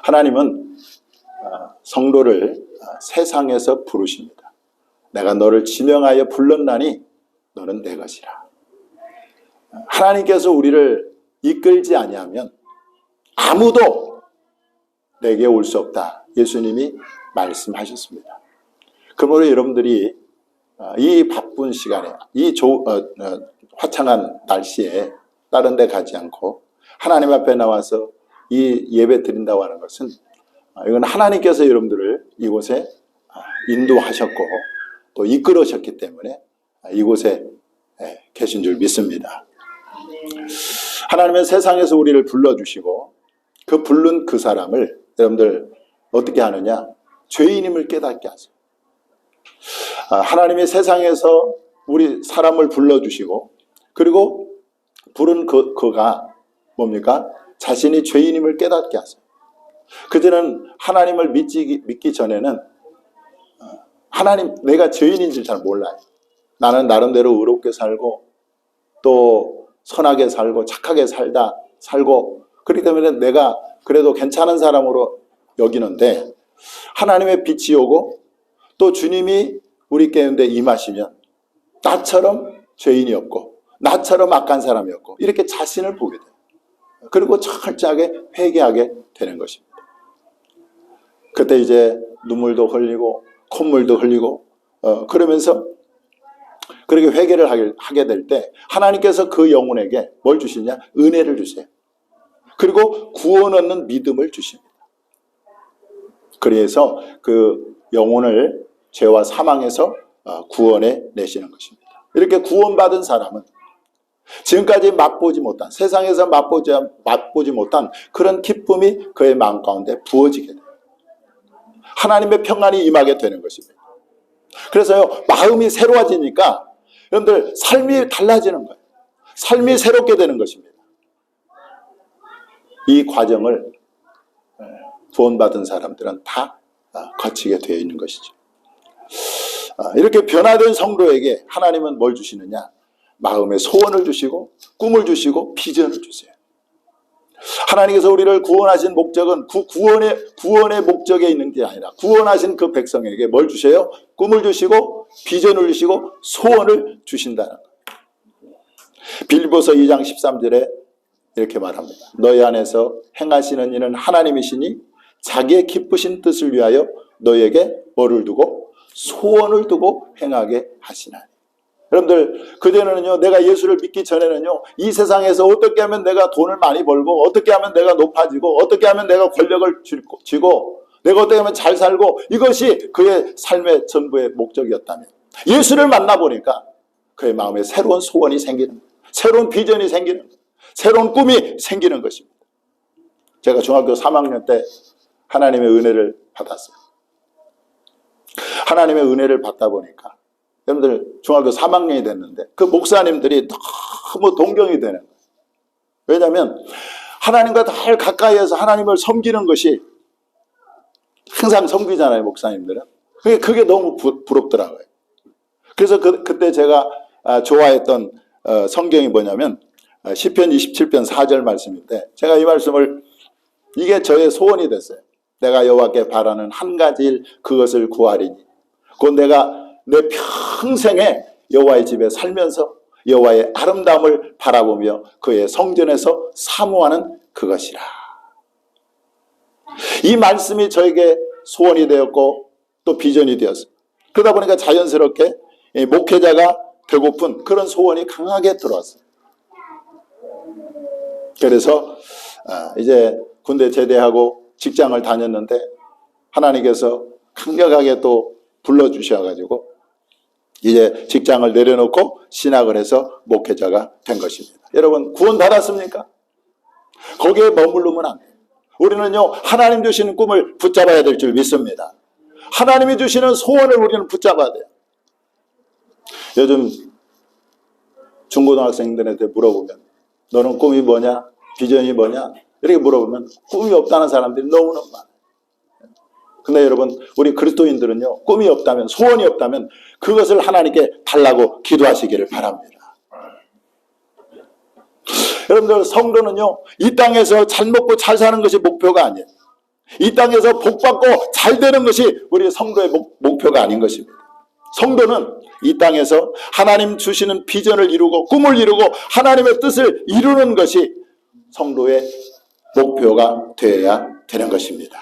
하나님은 성도를 세상에서 부르십니다. 내가 너를 지명하여 불렀나니 너는 내 것이라. 하나님께서 우리를 이끌지 아니하면 아무도 내게 올 수 없다. 예수님이 말씀하셨습니다. 그러므로 여러분들이 이 바쁜 시간에, 이 화창한 날씨에 다른 데 가지 않고 하나님 앞에 나와서 이 예배 드린다고 하는 것은 이건 하나님께서 여러분들을 이곳에 인도하셨고 또 이끌으셨기 때문에 이곳에 계신 줄 믿습니다. 하나님은 세상에서 우리를 불러주시고 그 부른 그 사람을 여러분들 어떻게 하느냐? 죄인임을 깨닫게 하세요. 하나님이 세상에서 우리 사람을 불러주시고 그리고 부른 그가 뭡니까? 자신이 죄인임을 깨닫게 하세요. 그들은 하나님을 믿기 전에는 하나님, 내가 죄인인 줄 잘 몰라요. 나는 나름대로 의롭게 살고 또 선하게 살고 착하게 살고 그렇기 때문에 내가 그래도 괜찮은 사람으로 여기는데 하나님의 빛이 오고 또 주님이 우리 가운데 임하시면 나처럼 죄인이 없고 나처럼 악한 사람이 없고 이렇게 자신을 보게 돼요. 그리고 철저하게 회개하게 되는 것입니다. 그때 이제 눈물도 흘리고 콧물도 흘리고 그러면서 그렇게 회개를 하게 될 때 하나님께서 그 영혼에게 뭘 주시냐? 은혜를 주세요. 그리고 구원 얻는 믿음을 주십니다. 그래서 그 영혼을 죄와 사망에서 구원해 내시는 것입니다. 이렇게 구원받은 사람은 지금까지 맛보지 못한, 세상에서 맛보지 못한 그런 기쁨이 그의 마음 가운데 부어지게 돼요. 하나님의 평안이 임하게 되는 것입니다. 그래서요, 마음이 새로워지니까 여러분들 삶이 달라지는 거예요. 삶이 새롭게 되는 것입니다. 이 과정을 구원받은 사람들은 다 거치게 되어 있는 것이죠. 이렇게 변화된 성도에게 하나님은 뭘 주시느냐? 마음의 소원을 주시고 꿈을 주시고 비전을 주세요. 하나님께서 우리를 구원하신 목적은 구원의 목적에 있는 게 아니라 구원하신 그 백성에게 뭘 주세요? 꿈을 주시고 비전을 주시고 소원을 주신다는 거예요. 빌립보서 2장 13절에 이렇게 말합니다. 너희 안에서 행하시는 이는 하나님이시니 자기의 기쁘신 뜻을 위하여 너희에게 뭐를 두고 소원을 두고 행하게 하시나니. 여러분들 그전에는요, 내가 예수를 믿기 전에는요, 이 세상에서 어떻게 하면 내가 돈을 많이 벌고 어떻게 하면 내가 높아지고 어떻게 하면 내가 권력을 쥐고 내가 어떻게 하면 잘 살고 이것이 그의 삶의 전부의 목적이었다면 예수를 만나보니까 그의 마음에 새로운 소원이 생기는 거예요. 새로운 비전이 생기는 거예요. 새로운 꿈이 생기는 것입니다. 제가 중학교 3학년 때 하나님의 은혜를 받았어요. 하나님의 은혜를 받다 보니까 여러분들 중학교 3학년이 됐는데 그 목사님들이 너무 동경이 되는 거예요. 왜냐하면 하나님과 더 가까이에서 하나님을 섬기는 것이 항상 섬기잖아요, 목사님들은. 그게 너무 부럽더라고요. 그래서 그때 제가 좋아했던 성경이 뭐냐면 시편 27편 4절 말씀인데 제가 이 말씀을 이게 저의 소원이 됐어요. 내가 여호와께 바라는 한 가지 일 그것을 구하리니 곧 내가 내 평생에 여호와의 집에 살면서 여호와의 아름다움을 바라보며 그의 성전에서 사모하는 그것이라. 이 말씀이 저에게 소원이 되었고 또 비전이 되었어요. 그러다 보니까 자연스럽게 목회자가 되고픈 그런 소원이 강하게 들어왔어요. 그래서 이제 군대 제대하고 직장을 다녔는데 하나님께서 강력하게 또 불러주셔가지고 이제 직장을 내려놓고 신학을 해서 목회자가 된 것입니다. 여러분 구원 받았습니까? 거기에 머무르면 안 돼요. 우리는요 하나님 주시는 꿈을 붙잡아야 될 줄 믿습니다. 하나님이 주시는 소원을 우리는 붙잡아야 돼요. 요즘 중고등학생들한테 물어보면 너는 꿈이 뭐냐? 비전이 뭐냐? 이렇게 물어보면 꿈이 없다는 사람들이 너무너무 많아요. 근데 여러분 우리 그리스도인들은요 꿈이 없다면 소원이 없다면 그것을 하나님께 달라고 기도하시기를 바랍니다. 여러분들 성도는요 이 땅에서 잘 먹고 잘 사는 것이 목표가 아니에요. 이 땅에서 복받고 잘 되는 것이 우리 성도의 목표가 아닌 것입니다. 성도는 이 땅에서 하나님 주시는 비전을 이루고 꿈을 이루고 하나님의 뜻을 이루는 것이 성도의 목표가 되어야 되는 것입니다.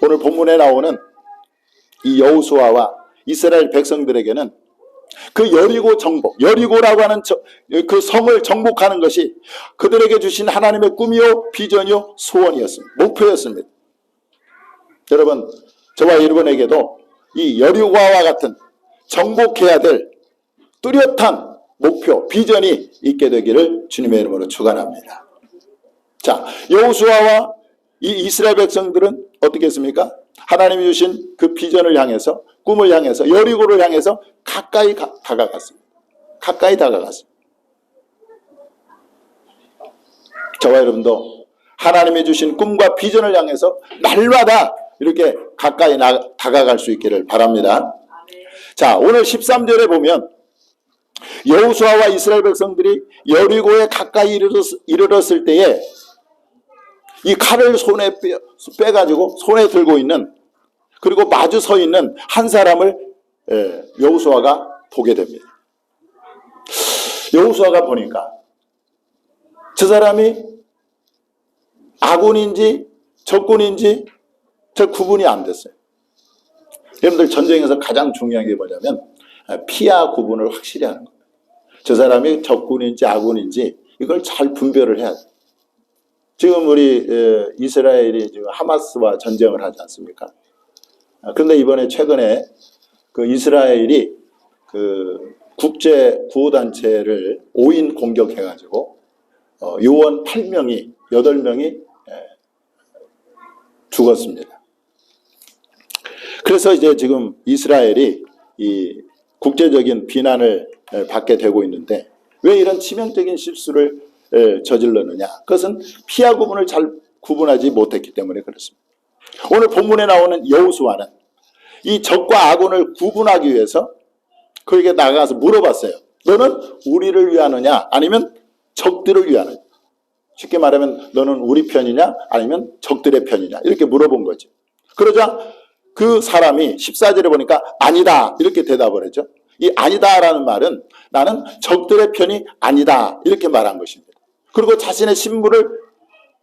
오늘 본문에 나오는 이 여호수아와 이스라엘 백성들에게는 그 여리고 정복, 여리고라고 하는 그 성을 정복하는 것이 그들에게 주신 하나님의 꿈이요 비전이요 소원이었습니다. 목표였습니다. 여러분, 저와 여러분에게도 이 여리고와 같은 정복해야 될 뚜렷한 목표, 비전이 있게 되기를 주님의 이름으로 축원합니다. 자, 여호수아와 이 이스라엘 백성들은 어떻게 했습니까? 하나님이 주신 그 비전을 향해서, 꿈을 향해서, 여리고를 향해서 가까이 다가갔습니다. 가까이 다가갔습니다. 저와 여러분도 하나님이 주신 꿈과 비전을 향해서 날마다 이렇게 가까이 다가갈 수 있기를 바랍니다. 자, 오늘 13절에 보면 여호수아와 이스라엘 백성들이 여리고에 가까이 이르렀을 때에 이 칼을 손에 빼가지고 손에 들고 있는, 그리고 마주 서 있는 한 사람을 여호수아가 보게 됩니다. 여호수아가 보니까 저 사람이 아군인지 적군인지 저 구분이 안 됐어요. 여러분들, 전쟁에서 가장 중요한 게 뭐냐면 피하 구분을 확실히 하는 겁니다. 저 사람이 적군인지 아군인지 이걸 잘 분별을 해야 돼요. 지금 우리 이스라엘이 지금 하마스와 전쟁을 하지 않습니까? 그런데 이번에 최근에 그 이스라엘이 그 국제 구호단체를 5인 공격해가지고 요원 8명이 죽었습니다. 그래서 이제 지금 이스라엘이 이 국제적인 비난을 받게 되고 있는데, 왜 이런 치명적인 실수를 저질렀느냐? 그것은 피하 구분을 잘 구분하지 못했기 때문에 그렇습니다. 오늘 본문에 나오는 여호수아는 이 적과 아군을 구분하기 위해서 그에게 나가서 물어봤어요. 너는 우리를 위하느냐 아니면 적들을 위하느냐? 쉽게 말하면 너는 우리 편이냐 아니면 적들의 편이냐, 이렇게 물어본 거죠. 그러자 그 사람이 14절에 보니까 아니다 이렇게 대답을 했죠. 이 아니다라는 말은 나는 적들의 편이 아니다 이렇게 말한 것입니다. 그리고 자신의 신분을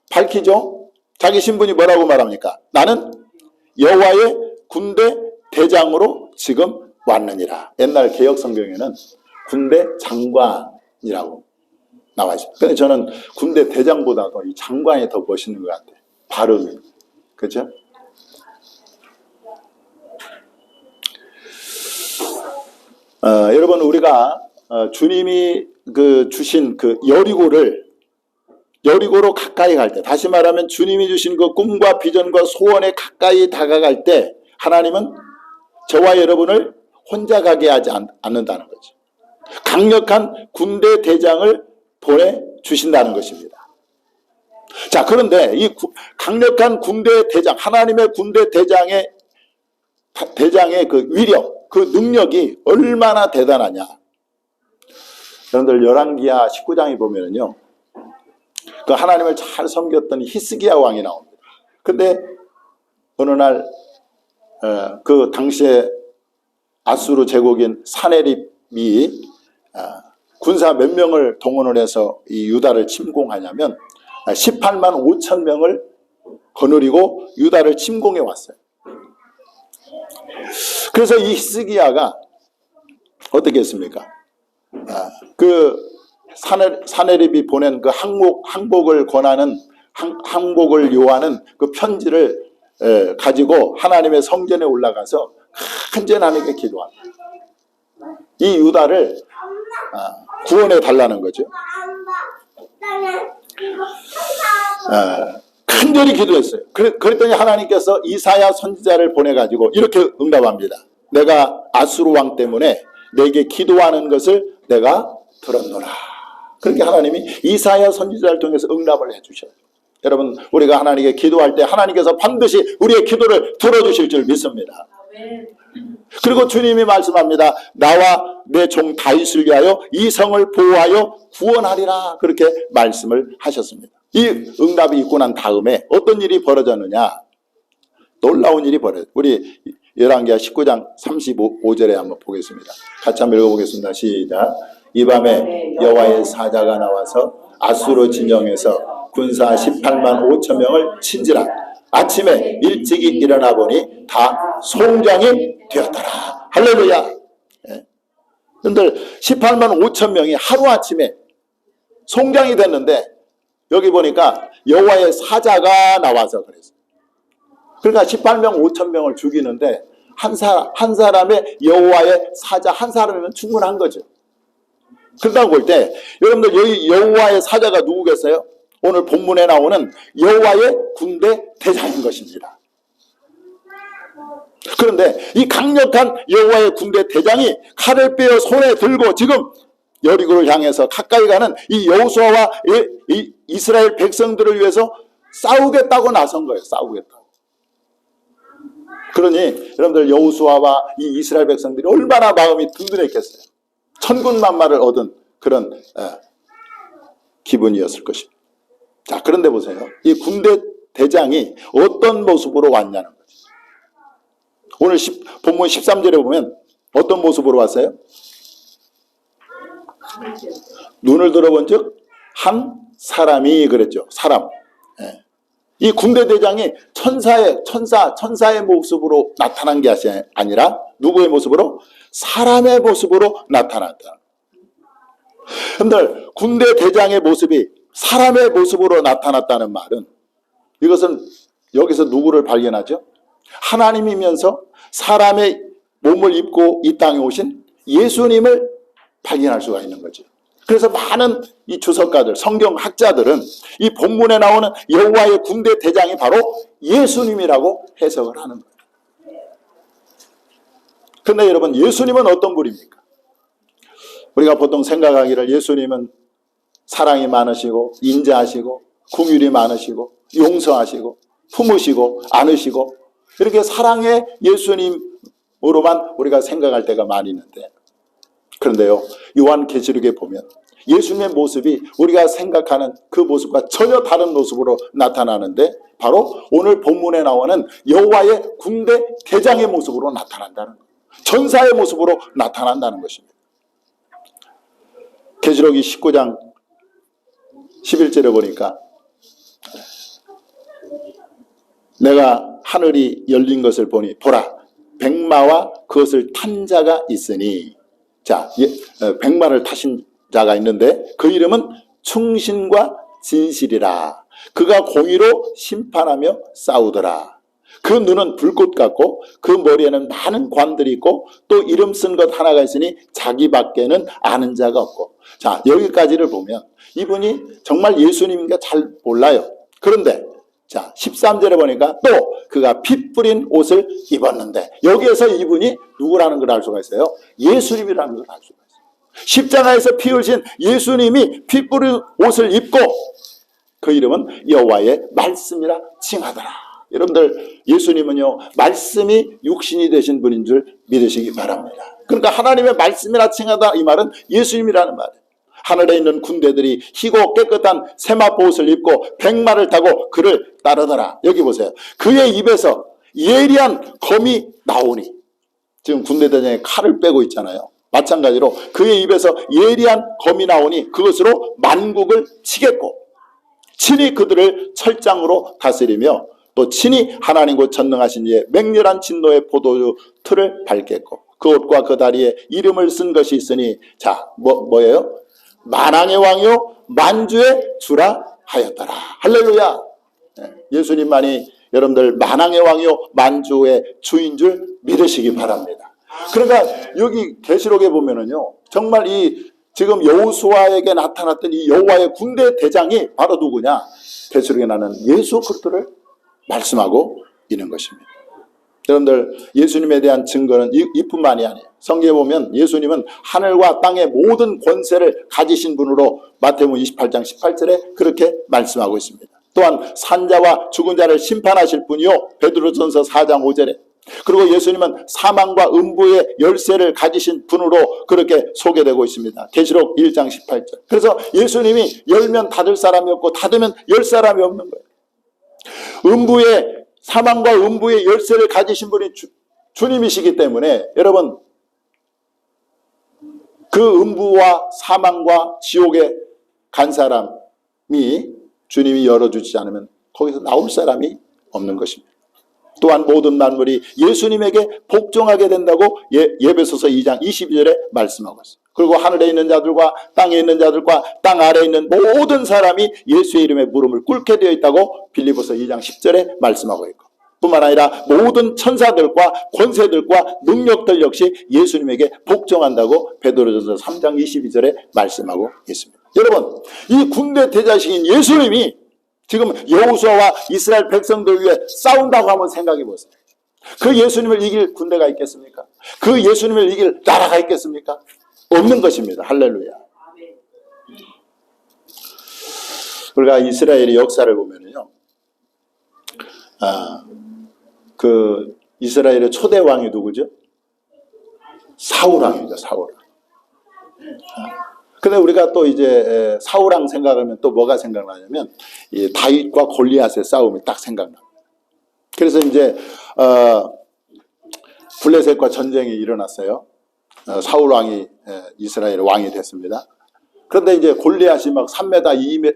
밝히죠. 자기 신분이 뭐라고 말합니까? 나는 여호와의 군대 대장으로 지금 왔느니라. 옛날 개역 성경에는 군대 장관이라고 나와 있습니다. 근데 저는 군대 대장보다도 이 장관이 더 멋있는 것 같아요. 발음이. 그렇죠? 여러분, 우리가 주님이 주신 그 여리고로 가까이 갈 때, 다시 말하면 주님이 주신 그 꿈과 비전과 소원에 가까이 다가갈 때 하나님은 저와 여러분을 혼자 가게 하지 않는다는 거죠. 강력한 군대 대장을 보내주신다는 것입니다. 자, 그런데 이 강력한 군대 대장, 하나님의 군대 대장의 그 위력, 그 능력이 얼마나 대단하냐. 여러분들 열왕기하 19장에 보면은요, 그 하나님을 잘 섬겼던 히스기야 왕이 나옵니다. 근데 어느 날 그 당시에 아수르 제국인 사네립이 군사 몇 명을 동원을 해서 이 유다를 침공하냐면 18만 5천 명을 거느리고 유다를 침공해 왔어요. 그래서 이 히스기야가 어떻게 했습니까? 그 사네립이 보낸 그 항복을 권하는, 항복을 요하는 그 편지를 가지고 하나님의 성전에 올라가서 간절하게 기도합니다. 이 유다를 구원해 달라는 거죠. 간절히 기도했어요. 그랬더니 하나님께서 이사야 선지자를 보내가지고 이렇게 응답합니다. 내가 아수르 왕 때문에 내게 기도하는 것을 내가 들었노라. 그렇게 하나님이 이사야 선지자를 통해서 응답을 해주셔요. 여러분, 우리가 하나님께 기도할 때 하나님께서 반드시 우리의 기도를 들어주실 줄 믿습니다. 그리고 주님이 말씀합니다. 나와 내 종 다윗을 위하여 이 성을 보호하여 구원하리라. 그렇게 말씀을 하셨습니다. 이 응답이 있고 난 다음에 어떤 일이 벌어졌느냐? 놀라운 일이 벌어요. 우리 열왕기하 19장 35절에 한번 보겠습니다. 같이 한번 읽어보겠습니다. 시작. 이 밤에 여호와의 사자가 나와서 아수르 진영에서 군사 18만 5천 명을 친지라. 아침에 일찍이 일어나 보니 다 송장이 되었더라. 할렐루야. 여러분들 18만 5천 명이 하루아침에 송장이 됐는데 여기 보니까 여호와의 사자가 나와서 그랬어요. 그러니까 18만 5천 명을 죽이는데 한 사람의 여호와의 사자 한 사람이면 충분한 거죠. 그렇다고 볼 때 여러분들 여기 여호와의 사자가 누구겠어요? 오늘 본문에 나오는 여호와의 군대 대장인 것입니다. 그런데 이 강력한 여호와의 군대 대장이 칼을 빼어 손에 들고 지금 여리고를 향해서 가까이 가는 이 여호수아와 이 이스라엘 백성들을 위해서 싸우겠다고 나선 거예요. 싸우겠다고. 그러니 여러분들 여호수아와 이 이스라엘 백성들이 얼마나 마음이 든든했겠어요. 천군만마를 얻은 그런 기분이었을 것입니다. 자, 그런데 보세요. 이 군대 대장이 어떤 모습으로 왔냐는 거죠. 오늘 본문 13절에 보면 어떤 모습으로 왔어요? 눈을 들어본 즉 한 사람이 그랬죠. 사람. 이 군대 대장이 천사의 모습으로 나타난 게 아니라 누구의 모습으로? 사람의 모습으로 나타났다. 여러분들 군대 대장의 모습이 사람의 모습으로 나타났다는 말은 이것은 여기서 누구를 발견하죠? 하나님이면서 사람의 몸을 입고 이 땅에 오신 예수님을 발견할 수가 있는 거죠. 그래서 많은 이 주석가들, 성경학자들은 이 본문에 나오는 여호와의 군대 대장이 바로 예수님이라고 해석을 하는 거예요. 그런데 여러분, 예수님은 어떤 분입니까? 우리가 보통 생각하기를 예수님은 사랑이 많으시고 인자하시고 긍휼이 많으시고 용서하시고 품으시고 안으시고 이렇게 사랑의 예수님으로만 우리가 생각할 때가 많이 있는데, 그런데요, 요한계시록에 보면 예수님의 모습이 우리가 생각하는 그 모습과 전혀 다른 모습으로 나타나는데 바로 오늘 본문에 나오는 여호와의 군대 대장의 모습으로 나타난다는 거예요. 전사의 모습으로 나타난다는 것입니다. 계시록이 19장 11절에 보니까 내가 하늘이 열린 것을 보니 보라 백마와 그것을 탄 자가 있으니, 자, 백마를 타신 자가 있는데 그 이름은 충신과 진실이라. 그가 공의로 심판하며 싸우더라. 그 눈은 불꽃 같고 그 머리에는 많은 관들이 있고 또 이름 쓴 것 하나가 있으니 자기밖에는 아는 자가 없고. 자, 여기까지를 보면 이분이 정말 예수님인가 잘 몰라요. 그런데 자, 13절에 보니까 또 그가 피 뿌린 옷을 입었는데 여기에서 이분이 누구라는 걸 알 수가 있어요. 예수님이라는 걸 알 수가 있어요. 십자가에서 피 흘리신 예수님이 피 뿌린 옷을 입고 그 이름은 여호와의 말씀이라 칭하더라. 여러분들, 예수님은요 말씀이 육신이 되신 분인 줄 믿으시기 바랍니다. 그러니까 하나님의 말씀이라 칭하다, 이 말은 예수님이라는 말이에요. 하늘에 있는 군대들이 희고 깨끗한 세마포 옷을 입고 백마를 타고 그를 따르더라. 여기 보세요. 그의 입에서 예리한 검이 나오니, 지금 군대 대장이 칼을 빼고 있잖아요. 마찬가지로 그의 입에서 예리한 검이 나오니 그것으로 만국을 치겠고 친히 그들을 철장으로 다스리며 또 친히 하나님과 전능하신 이의 맹렬한 진노의 포도주 틀을 밟겠고 그 옷과 그 다리에 이름을 쓴 것이 있으니, 자, 뭐예요? 만왕의 왕이요 만주의 주라 하였더라. 할렐루야. 예수님만이 여러분들 만왕의 왕이요 만주의 주인 줄 믿으시기 바랍니다. 그러니까 여기 계시록에 보면은요 정말 이 지금 여호수아에게 나타났던 이 여호와의 군대 대장이 바로 누구냐? 계시록에 나는 예수 그리스도를 말씀하고 있는 것입니다. 여러분들, 예수님에 대한 증거는 이뿐만이 아니에요. 성경에 보면 예수님은 하늘과 땅의 모든 권세를 가지신 분으로 마태복음 28장 18절에 그렇게 말씀하고 있습니다. 또한 산자와 죽은 자를 심판하실 분이요 베드로전서 4장 5절에, 그리고 예수님은 사망과 음부의 열쇠를 가지신 분으로 그렇게 소개되고 있습니다. 계시록 1장 18절. 그래서 예수님이 열면 닫을 사람이 없고 닫으면 열 사람이 없는 거예요. 음부의 사망과 음부의 열쇠를 가지신 분이 주님이시기 때문에 여러분, 그 음부와 사망과 지옥에 간 사람이 주님이 열어주지 않으면 거기서 나올 사람이 없는 것입니다. 또한 모든 만물이 예수님에게 복종하게 된다고 예배소서 2장 22절에 말씀하고 있어요. 그리고 하늘에 있는 자들과 땅에 있는 자들과 땅 아래에 있는 모든 사람이 예수의 이름에 무릎을 꿇게 되어 있다고 빌립보서 2장 10절에 말씀하고 있고, 뿐만 아니라 모든 천사들과 권세들과 능력들 역시 예수님에게 복종한다고 베드로전서 3장 22절에 말씀하고 있습니다. 여러분, 이 군대 대장이신 예수님이 지금 여호수아와 이스라엘 백성들 위해 싸운다고 한번 생각해 보세요. 그 예수님을 이길 군대가 있겠습니까? 그 예수님을 이길 나라가 있겠습니까? 없는 것입니다. 할렐루야. 우리가 이스라엘의 역사를 보면요, 그 이스라엘의 초대 왕이 누구죠? 사울왕이죠. 사울왕. 근데 우리가 또 이제 사울왕 생각하면 또 뭐가 생각나냐면 이 다윗과 골리앗의 싸움이 딱 생각납니다. 그래서 이제 블레셋과 전쟁이 일어났어요. 사울왕이 이스라엘 왕이 됐습니다. 그런데 이제 골리앗이 막 3m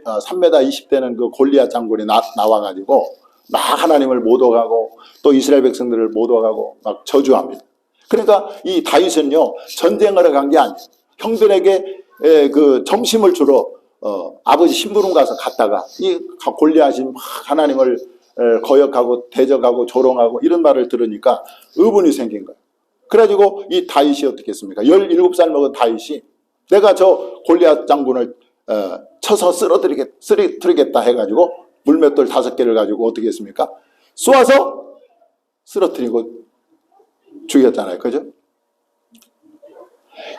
20되는 그 골리앗 장군이 나와가지고 막 하나님을 못 오가고 또 이스라엘 백성들을 못 오가고 막 저주합니다. 그러니까 이 다윗은요, 전쟁을 간 게 아니에요. 형들에게 그 점심을 주러 아버지 심부름 가서 갔다가 이 골리앗이 막 하나님을 거역하고 대적하고 조롱하고 이런 말을 들으니까 의문이 생긴 거예요. 그래가지고 이 다윗이 어떻게 했습니까? 17살 먹은 다윗이 내가 저 골리앗 장군을 쳐서 쓰러뜨리겠다 해가지고 물맷돌 5개를 가지고 어떻게 했습니까? 쏘아서 쓰러뜨리고 죽였잖아요. 그죠?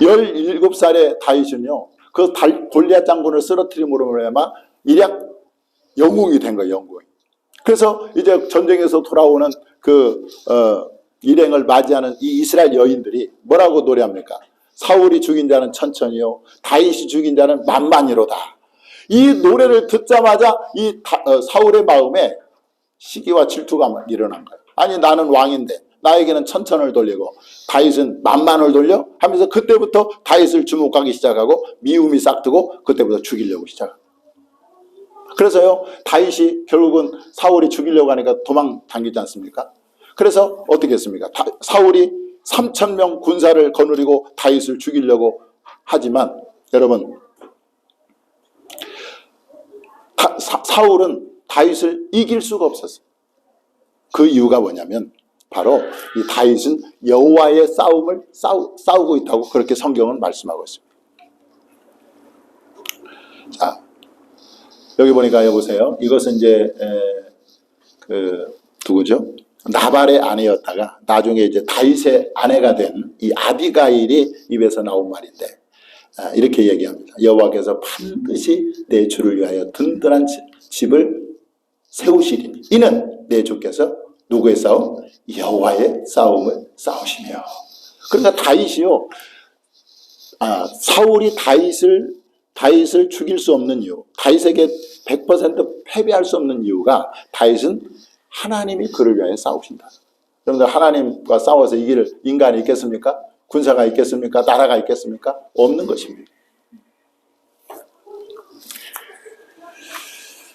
17살의 다윗은요, 그 골리앗 장군을 쓰러뜨림으로 말미암아 일약 영웅이 된 거예요. 영웅이. 그래서 이제 전쟁에서 돌아오는 그 일행을 맞이하는 이 이스라엘 여인들이 뭐라고 노래합니까? 사울이 죽인 자는 천천히요, 다윗이 죽인 자는 만만히로다. 이 노래를 듣자마자 이 사울의 마음에 시기와 질투가 막 일어난 거예요. 아니, 나는 왕인데 나에게는 천천을 돌리고 다윗은 만만을 돌려? 하면서 그때부터 다윗을 주목하기 시작하고 미움이 싹트고 그때부터 죽이려고 시작합니다. 그래서요, 다윗이 결국은 사울이 죽이려고 하니까 도망 당기지 않습니까? 그래서 어떻게 했습니까? 사울이 3,000명 군사를 거느리고 다윗을 죽이려고 하지만 여러분, 사울은 다윗을 이길 수가 없었어요. 그 이유가 뭐냐면 바로 이 다윗은 여호와의 싸움을 싸우고 있다고 그렇게 성경은 말씀하고 있습니다. 자, 여기 보니까 여보세요. 이것은 이제 누구죠? 나발의 아내였다가 나중에 이제 다윗의 아내가 된 이 아비가일이 입에서 나온 말인데 이렇게 얘기합니다. 여호와께서 반드시 내 주를 위하여 든든한 집을 세우시리니 이는 내 주께서 누구의 싸움? 여호와의 싸움을 싸우시며. 그러니까 다윗이요, 사울이 다윗을 죽일 수 없는 이유, 다윗에게 100% 패배할 수 없는 이유가 다윗은 하나님이 그를 위하여 싸우신다. 여러분들, 하나님과 싸워서 이길 인간이 있겠습니까? 군사가 있겠습니까? 나라가 있겠습니까? 없는 것입니다.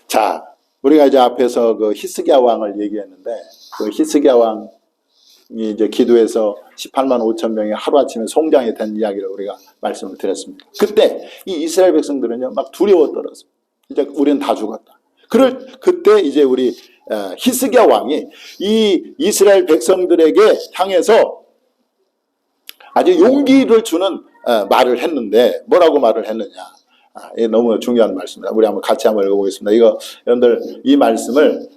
자, 우리가 이제 앞에서 그 히스기야 왕을 얘기했는데, 그 히스기야 왕이 이제 기도해서 18만 5천 명이 하루아침에 송장이 된 이야기를 우리가 말씀을 드렸습니다. 그때 이 이스라엘 백성들은요, 막 두려워 떨었어요. 이제 우리는 다 죽었다. 그때 이제 우리 히스기야 왕이 이 이스라엘 백성들에게 향해서 아주 용기를 주는 말을 했는데, 뭐라고 말을 했느냐? 이게 너무 중요한 말씀입니다. 우리 한번 같이 한번 읽어보겠습니다. 이거 여러분들 이 말씀을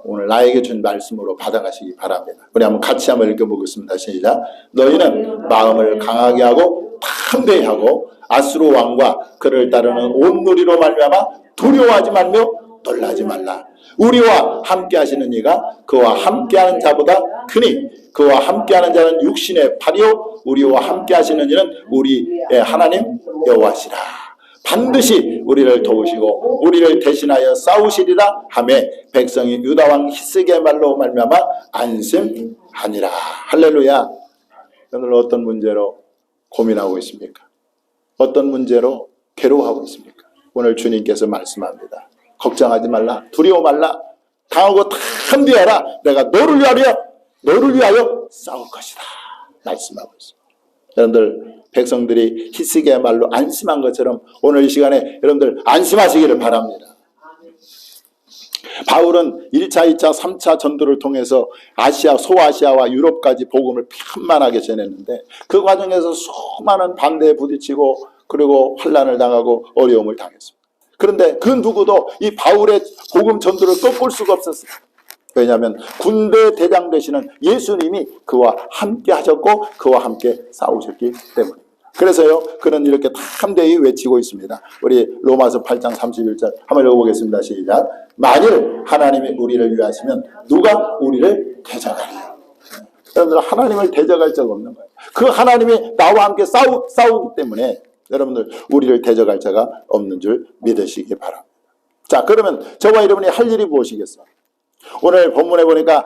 오늘 나에게 준 말씀으로 받아가시기 바랍니다. 우리 한번 같이 한번 읽어보겠습니다. 시작. 너희는 마음을 강하게 하고 담대하고 아수르 왕과 그를 따르는 온 무리로 말미암아 두려워하지 말며 놀라지 말라. 우리와 함께하시는 이가 그와 함께하는 자보다 크니 그와 함께하는 자는 육신의 팔이요 우리와 함께하시는 이는 우리의 하나님 여호와시라. 반드시 우리를 도우시고 우리를 대신하여 싸우시리라 하매 백성이 유다왕 히스기야의 말로 말미암아 안심하니라. 할렐루야. 오늘 어떤 문제로 고민하고 있습니까? 어떤 문제로 괴로워하고 있습니까? 오늘 주님께서 말씀합니다. 걱정하지 말라, 두려워 말라, 당하고 탐비하라. 내가 너를 위하여 싸울 것이다 말씀하고 있습니다. 여러분들, 백성들이 히스기야의 말로 안심한 것처럼 오늘 이 시간에 여러분들 안심하시기를 바랍니다. 바울은 1차, 2차, 3차 전도를 통해서 아시아, 소아시아와 유럽까지 복음을 편만하게 전했는데 그 과정에서 수많은 반대에 부딪히고 그리고 환난을 당하고 어려움을 당했습니다. 그런데 그 누구도 이 바울의 복음 전도를 꺾을 수가 없었어요. 왜냐하면 군대 대장 되시는 예수님이 그와 함께 하셨고 그와 함께 싸우셨기 때문입니다. 그래서요, 그는 이렇게 담대히 외치고 있습니다. 우리 로마서 8장 31절 한번 읽어보겠습니다. 시작. 만일 하나님이 우리를 위하시면 누가 우리를 대적하리요? 여러분들, 하나님을 대적할 자가 없는 거예요. 그 하나님이 나와 함께 싸우기 때문에 여러분들 우리를 대적할 자가 없는 줄 믿으시기 바랍니다. 자, 그러면 저와 여러분이 할 일이 무엇이겠어요? 오늘 본문에 보니까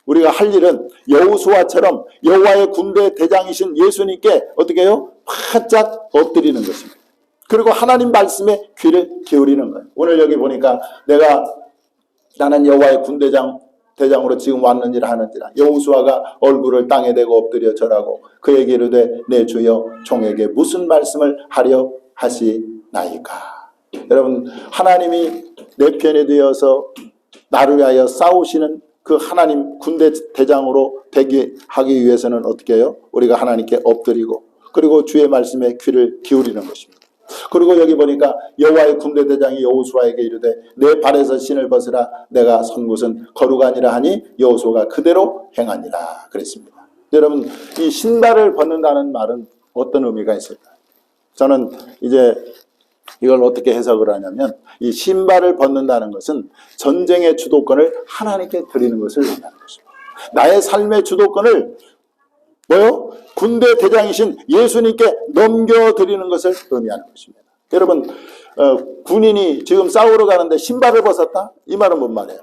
우리가 할 일은 여호수아처럼 여호와의 군대 대장이신 예수님께 어떻게 해요? 바짝 엎드리는 것입니다. 그리고 하나님 말씀에 귀를 기울이는 거예요. 오늘 여기 보니까 나는 여호와의 대장으로 지금 왔느니라 하는지라. 여호수아가 얼굴을 땅에 대고 엎드려 절하고 그에게 이르되 내 주여 종에게 무슨 말씀을 하려 하시나이까. 여러분, 하나님이 내 편에 되어서 나를 위하여 싸우시는 그 하나님 군대 대장으로 되게 하기 위해서는 어떻게 해요? 우리가 하나님께 엎드리고 그리고 주의 말씀에 귀를 기울이는 것입니다. 그리고 여기 보니까 여호와의 군대 대장이 여호수아에게 이르되 내 발에서 신을 벗으라. 내가 선 곳은 거룩하니라 하니 여호수아가 그대로 행하니라 그랬습니다. 여러분, 이 신발을 벗는다는 말은 어떤 의미가 있을까요? 저는 이제 이걸 어떻게 해석을 하냐면 이 신발을 벗는다는 것은 전쟁의 주도권을 하나님께 드리는 것을 의미하는 것입니다. 나의 삶의 주도권을 군대 대장이신 예수님께 넘겨드리는 것을 의미하는 것입니다. 여러분, 군인이 지금 싸우러 가는데 신발을 벗었다? 이 말은 뭔 말이에요?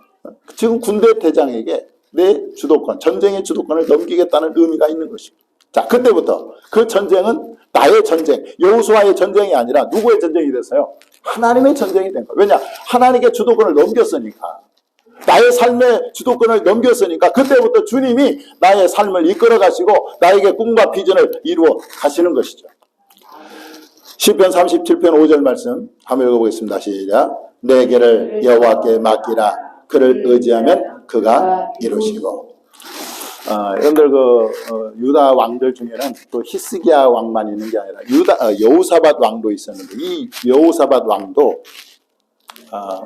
지금 군대 대장에게 내 주도권, 전쟁의 주도권을 넘기겠다는 의미가 있는 것입니다. 자, 그때부터 그 전쟁은 나의 전쟁, 여호수아의 전쟁이 아니라 누구의 전쟁이 됐어요? 하나님의 전쟁이 된 거예요. 왜냐? 하나님께 주도권을 넘겼으니까. 나의 삶의 주도권을 넘겼으니까 그때부터 주님이 나의 삶을 이끌어 가시고 나에게 꿈과 비전을 이루어 가시는 것이죠. 시편 37편 5절 말씀 한번 읽어보겠습니다. 시작. 내 길을 여호와께 맡기라. 그를 의지하면 그가 이루시고. 여러분들 유다 왕들 중에는 또 히스기야 왕만 있는 게 아니라 여호사밧 왕도 있었는데 이 여호사밧 왕도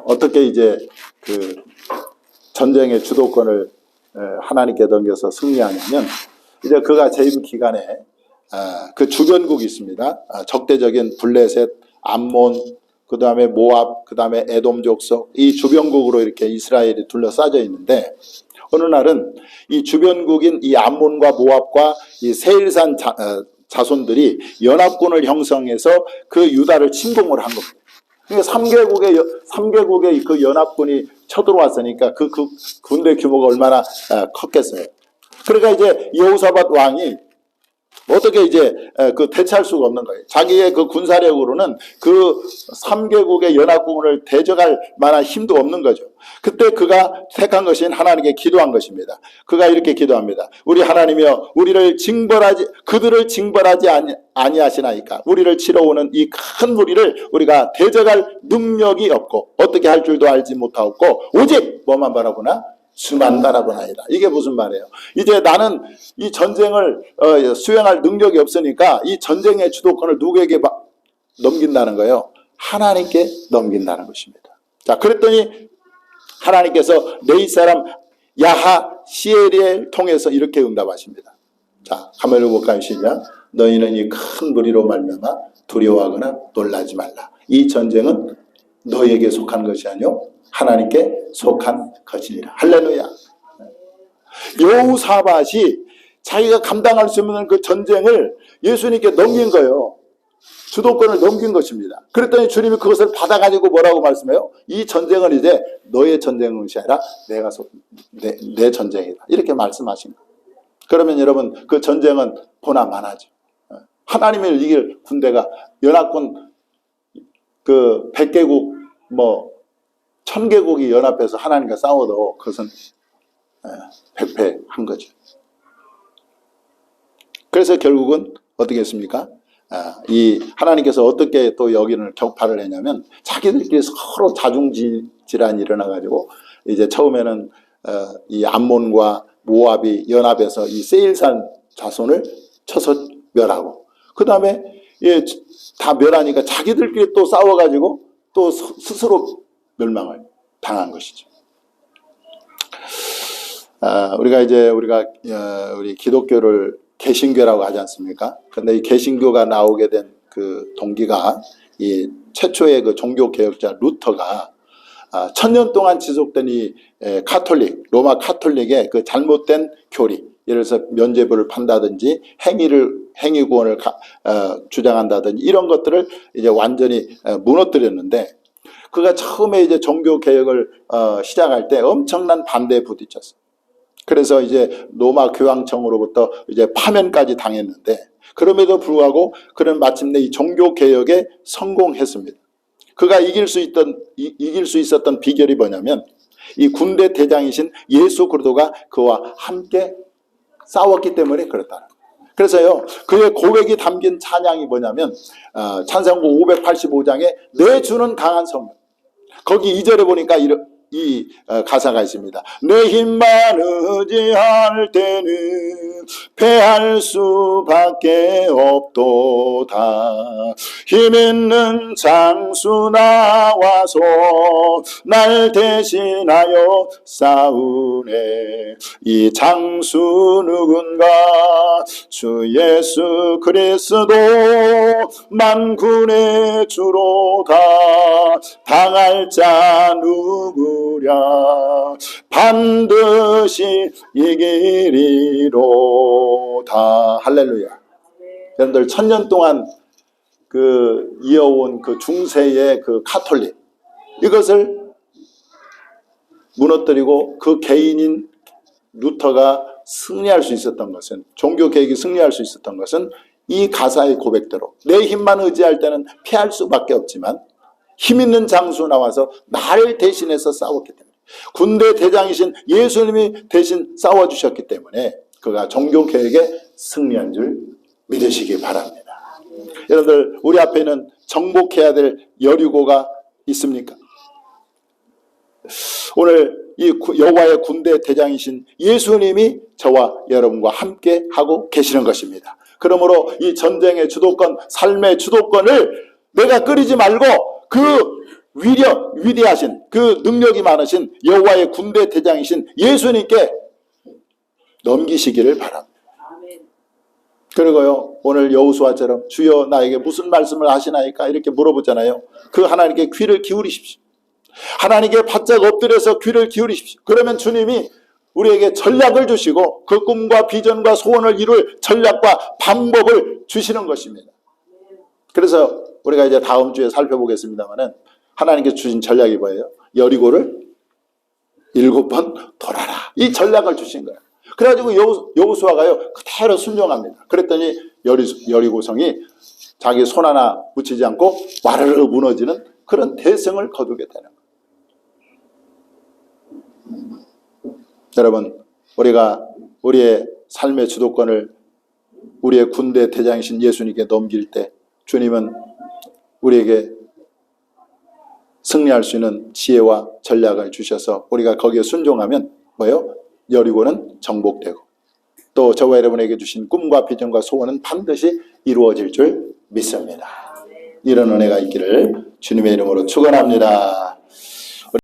어떻게 이제 그 전쟁의 주도권을 하나님께 넘겨서 승리하냐면 이제 그가 재임 기간에 그 주변국이 있습니다. 적대적인 블레셋, 암몬, 그 다음에 모압, 그 다음에 에돔 족속 이 주변국으로 이렇게 이스라엘이 둘러싸여 있는데 어느 날은 이 주변국인 이 암몬과 모압과 이 세일산 자손들이 연합군을 형성해서 그 유다를 침공을 한 겁니다. 그러니까 3개국의 그 연합군이 쳐들어왔으니까 그 군대 규모가 얼마나 컸겠어요. 그러니까 이제 여호사밧 왕이 어떻게 이제 그 대처할 수가 없는 거예요. 자기의 그 군사력으로는 그 3개국의 연합군을 대적할 만한 힘도 없는 거죠. 그때 그가 택한 것인 하나님께 기도한 것입니다. 그가 이렇게 기도합니다. 우리 하나님이여 그들을 징벌하지 아니하시나이까. 우리를 치러 오는 이 큰 무리를 우리가 대적할 능력이 없고 어떻게 할 줄도 알지 못하고 오직 뭐만 바라보나? 수만 바라보나이다. 이게 무슨 말이에요? 이제 나는 이 전쟁을 수행할 능력이 없으니까 이 전쟁의 주도권을 누구에게 넘긴다는 거예요? 하나님께 넘긴다는 것입니다. 자, 그랬더니 하나님께서 네이 사람 야하시엘을 통해서 이렇게 응답하십니다. 자, 한번 읽어볼까요? 시작. 너희는 이 큰 무리로 말미암아 두려워하거나 놀라지 말라. 이 전쟁은 너희에게 속한 것이 아니요 하나님께 속한 것이니라. 할렐루야. 여호사밧이 자기가 감당할 수 없는 그 전쟁을 예수님께 넘긴 거예요. 주도권을 넘긴 것입니다. 그랬더니 주님이 그것을 받아가지고 뭐라고 말씀해요? 이 전쟁은 이제 너의 전쟁은 것이 아니라 내 전쟁이다. 이렇게 말씀하신 거예요. 그러면 여러분 그 전쟁은 보나마나죠. 하나님을 이길 군대가 연합군 그 100개국 뭐 1000개국이 연합해서 하나님과 싸워도 그것은 백패한 거죠. 그래서 결국은 어떻게 했습니까? 이 하나님께서 어떻게 또 여기는 격파를 했냐면 자기들끼리 서로 자중질환이 일어나가지고 이제 처음에는 이 암몬과 모압이 연합해서 이 세일산 자손을 쳐서 멸하고 그 다음에 다 멸하니까 자기들끼리 또 싸워가지고 또 스스로 멸망을 당한 것이죠. 우리 기독교를 개신교라고 하지 않습니까? 근데 이 개신교가 나오게 된 그 동기가 이 최초의 그 종교 개혁자 루터가 1000년 동안 지속된 이 로마 카톨릭의 그 잘못된 교리, 예를 들어서 면죄부를 판다든지 행위구원을 주장한다든지 이런 것들을 이제 완전히 무너뜨렸는데 그가 처음에 이제 종교 개혁을 시작할 때 엄청난 반대에 부딪혔어요. 그래서 이제 로마 교황청으로부터 이제 파면까지 당했는데 그럼에도 불구하고 그는 마침내 이 종교 개혁에 성공했습니다. 그가 이길 수 있었던 비결이 뭐냐면 이 군대 대장이신 예수 그리스도가 그와 함께 싸웠기 때문에 그렇다. 그래서요 그의 고백이 담긴 찬양이 뭐냐면 찬송가 585장에 내 주는 강한 성령. 거기 2절에 보니까 이 가사가 있습니다. 내 힘만 의지할 때는 패할 수밖에 없도다. 힘 있는 장수 나와서 날 대신하여 싸우네. 이 장수 누군가 주 예수 그리스도 만군의 주로다. 당할 자 누구랴 반드시 이기리로다. 할렐루야. 여러분들 1000년 동안 그 이어온 그 중세의 그 카톨릭 이것을 무너뜨리고 그 개인인 루터가 승리할 수 있었던 것은 종교 개혁이 승리할 수 있었던 것은 이 가사의 고백대로 내 힘만 의지할 때는 피할 수밖에 없지만 힘 있는 장수 나와서 나를 대신해서 싸웠기 때문에 군대 대장이신 예수님이 대신 싸워주셨기 때문에 그가 종교개혁에 승리한 줄 믿으시기 바랍니다. 여러분들 우리 앞에는 정복해야 될 여리고가 있습니까? 오늘 이 여호와의 군대 대장이신 예수님이 저와 여러분과 함께 하고 계시는 것입니다. 그러므로 이 전쟁의 주도권, 삶의 주도권을 내가 끓이지 말고 그 위대하신 그 능력이 많으신 여호와의 군대 대장이신 예수님께 넘기시기를 바랍니다. 그리고요 오늘 여호수아처럼 주여 나에게 무슨 말씀을 하시나이까 이렇게 물어보잖아요. 그 하나님께 귀를 기울이십시오. 하나님께 바짝 엎드려서 귀를 기울이십시오. 그러면 주님이 우리에게 전략을 주시고 그 꿈과 비전과 소원을 이룰 전략과 방법을 주시는 것입니다. 그래서 우리가 이제 다음 주에 살펴보겠습니다만은 하나님께서 주신 전략이 뭐예요? 여리고를 7번 돌아라. 이 전략을 주신 거예요. 그래가지고 여호수아가요 그대로 순종합니다. 그랬더니 여리고성이 자기 손 하나 묻히지 않고 와르르 무너지는 그런 대성을 거두게 되는 거예요. 여러분 우리가 우리의 삶의 주도권을 우리의 군대 대장이신 예수님께 넘길 때 주님은 우리에게 승리할 수 있는 지혜와 전략을 주셔서 우리가 거기에 순종하면 뭐예요? 여리고는 정복되고 또 저와 여러분에게 주신 꿈과 비전과 소원은 반드시 이루어질 줄 믿습니다. 이런 은혜가 있기를 주님의 이름으로 축원합니다.